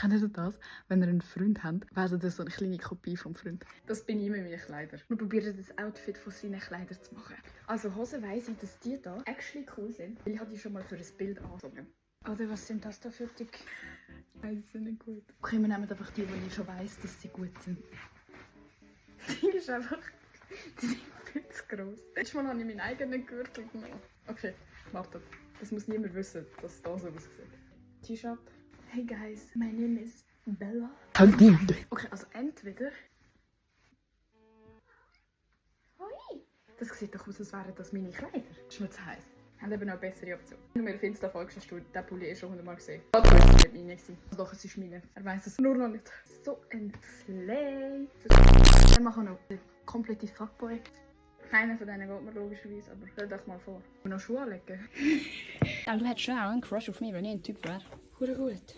Kennt ihr das? Wenn ihr einen Freund habt, wäre das so eine kleine Kopie vom Freund. Das bin ich immer mit meinen Kleidern. Wir probieren das Outfit von seinen Kleidern zu machen. Also Hosen weiss ich, dass die hier actually cool sind. Weil ich habe die schon mal für ein Bild angezogen. Oder was sind das da für die? Ich weiss es nicht gut. Okay, wir nehmen einfach die ich schon weiss, dass sie gut sind. Das Ding ist einfach... Die sind viel zu gross. Letztes Mal habe ich meinen eigenen Gürtel genommen. Okay, wartet. Das muss niemand wissen, dass es da so aussieht. T-Shirt. Hey guys, my name is Bella. Okay, also entweder... Hoi! Das sieht doch aus, als wären das meine Kleider. Das ist mir zu heiß. Haben eben noch eine bessere Option. Wenn du mir auf Insta folgst, hast du den Pulli schon 100-mal gesehen. Das war nicht meine. Also doch, es ist meine. Er weiss es nur noch nicht. So ein Slay. Wir machen noch den kompletten Fuckboy. Keiner von denen geht mir logischerweise, aber stell dich mal vor. Und noch Schuhe anlegen. Du hättest schon auch einen Crush auf mich, wenn ich ein Typ wäre. Gut.